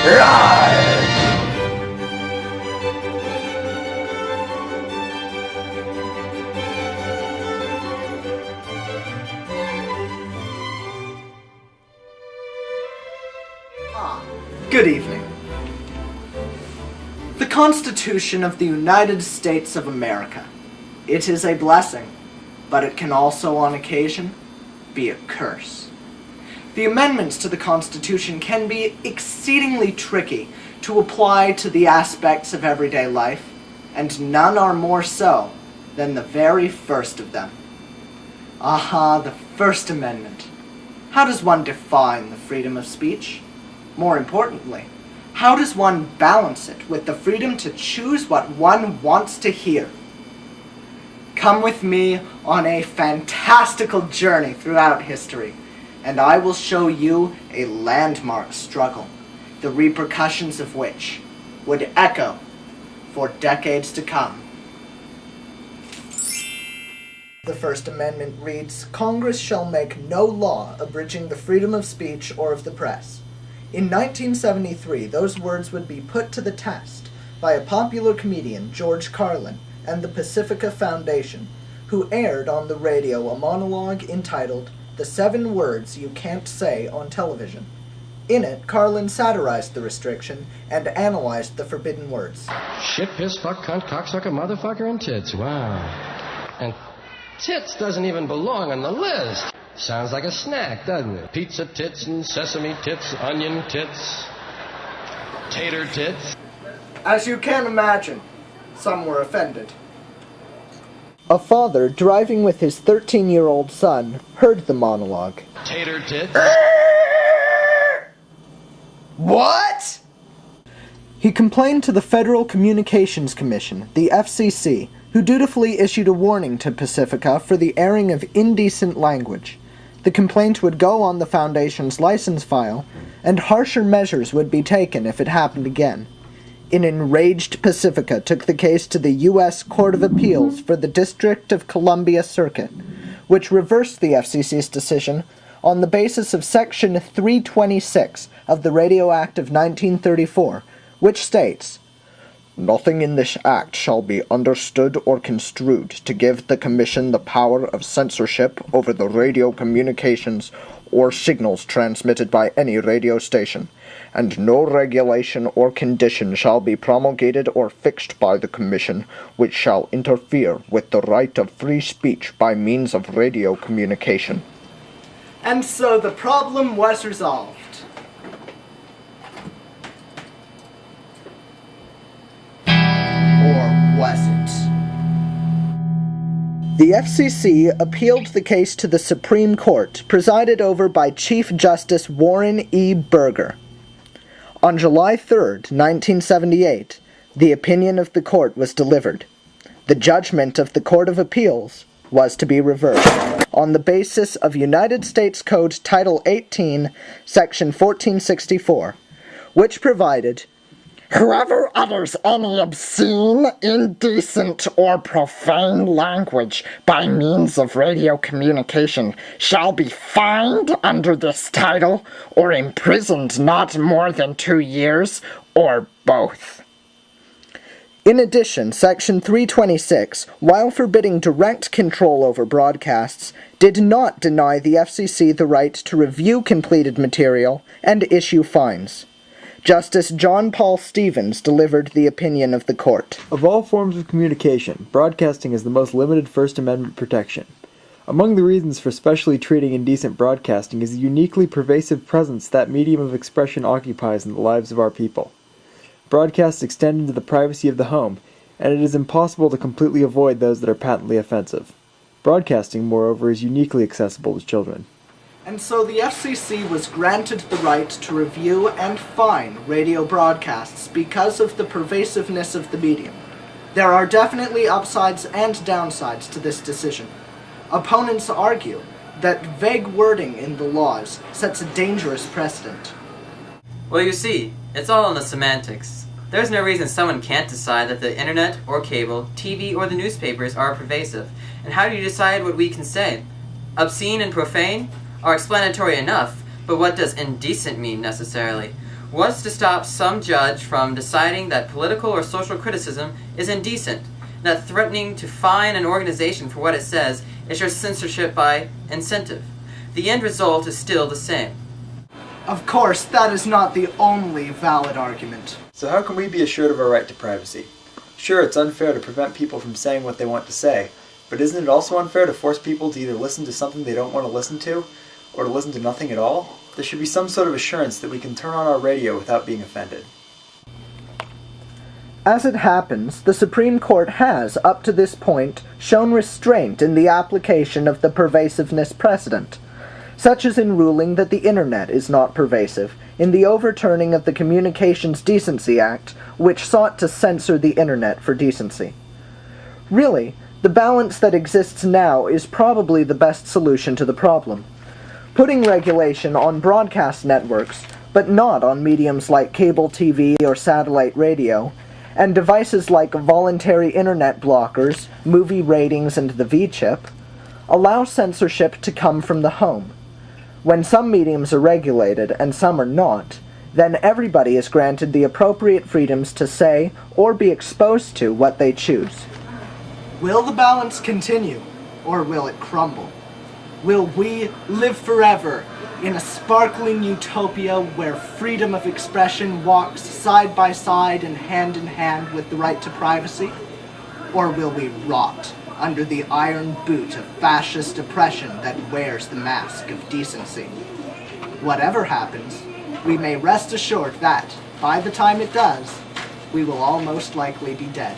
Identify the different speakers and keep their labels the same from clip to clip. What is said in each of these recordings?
Speaker 1: Live!
Speaker 2: Good evening. The Constitution of the United States of America. It is a blessing, but it can also, on occasion, be a curse. The amendments to the Constitution can be exceedingly tricky to apply to the aspects of everyday life, and none are more so than the very first of them. Aha, the First Amendment. How does one define the freedom of speech? More importantly, how does one balance it with the freedom to choose what one wants to hear? Come with me on a fantastical journey throughout history, and I will show you a landmark struggle, the repercussions of which would echo for decades to come. The First Amendment reads, "Congress shall make no law abridging the freedom of speech or of the press." In 1973, those words would be put to the test by a popular comedian, George Carlin, and the Pacifica Foundation, who aired on the radio a monologue entitled "The 7 Words You Can't Say on Television." In it, Carlin satirized the restriction and analyzed the forbidden words.
Speaker 3: Shit, piss, fuck, cunt, cocksucker, motherfucker, and tits. Wow. And tits doesn't even belong on the list. Sounds like a snack, doesn't it? Pizza tits and sesame tits, onion tits, tater tits.
Speaker 2: As you can imagine, some were offended. A father driving with his 13-year-old son heard the monologue.
Speaker 3: Tater tits.
Speaker 2: What? He complained to the Federal Communications Commission, the FCC, who dutifully issued a warning to Pacifica for the airing of indecent language. The complaint would go on the Foundation's license file, and harsher measures would be taken if it happened again. An enraged Pacifica took the case to the U.S. Court of Appeals for the District of Columbia Circuit, which reversed the FCC's decision on the basis of Section 326 of the Radio Act of 1934, which states, "Nothing in this act shall be understood or construed to give the Commission the power of censorship over the radio communications or signals transmitted by any radio station, and no regulation or condition shall be promulgated or fixed by the Commission which shall interfere with the right of free speech by means of radio communication." And so the problem was resolved. Was it? The FCC appealed the case to the Supreme Court, presided over by Chief Justice Warren E. Burger. On July 3, 1978, the opinion of the court was delivered. The judgment of the Court of Appeals was to be reversed on the basis of United States Code Title 18, Section 1464, which provided, "Whoever utters any obscene, indecent, or profane language by means of radio communication shall be fined under this title or imprisoned not more than 2 years, or both." In addition, Section 326, while forbidding direct control over broadcasts, did not deny the FCC the right to review completed material and issue fines. Justice John Paul Stevens delivered the opinion of the court.
Speaker 4: Of all forms of communication, broadcasting is the most limited First Amendment protection. Among the reasons for specially treating indecent broadcasting is the uniquely pervasive presence that medium of expression occupies in the lives of our people. Broadcasts extend into the privacy of the home, and it is impossible to completely avoid those that are patently offensive. Broadcasting, moreover, is uniquely accessible to children.
Speaker 2: And so the FCC was granted the right to review and fine radio broadcasts because of the pervasiveness of the medium. There are definitely upsides and downsides to this decision. Opponents argue that vague wording in the laws sets a dangerous precedent.
Speaker 5: Well, you see, it's all in the semantics. There's no reason someone can't decide that the internet or cable, TV or the newspapers are pervasive. And how do you decide what we can say? Obscene and profane are explanatory enough, but what does indecent mean necessarily? What's to stop some judge from deciding that political or social criticism is indecent, that threatening to fine an organization for what it says is just censorship by incentive? The end result is still the same.
Speaker 2: Of course, that is not the only valid argument.
Speaker 4: So how can we be assured of our right to privacy? Sure, it's unfair to prevent people from saying what they want to say, but isn't it also unfair to force people to either listen to something they don't want to listen to, or to listen to nothing at all? There should be some sort of assurance that we can turn on our radio without being offended.
Speaker 2: As it happens, the Supreme Court has, up to this point, shown restraint in the application of the pervasiveness precedent, such as in ruling that the Internet is not pervasive, in the overturning of the Communications Decency Act, which sought to censor the Internet for decency. Really, the balance that exists now is probably the best solution to the problem. Putting regulation on broadcast networks, but not on mediums like cable TV or satellite radio, and devices like voluntary internet blockers, movie ratings, and the V-chip, allow censorship to come from the home. When some mediums are regulated and some are not, then everybody is granted the appropriate freedoms to say or be exposed to what they choose. Will the balance continue, or will it crumble? Will we live forever in a sparkling utopia where freedom of expression walks side by side and hand with the right to privacy? Or will we rot under the iron boot of fascist oppression that wears the mask of decency? Whatever happens, we may rest assured that, by the time it does, we will all most likely be dead.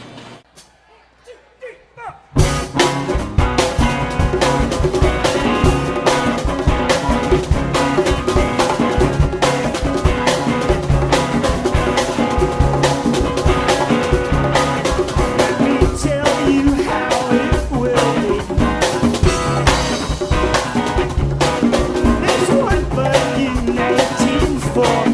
Speaker 1: For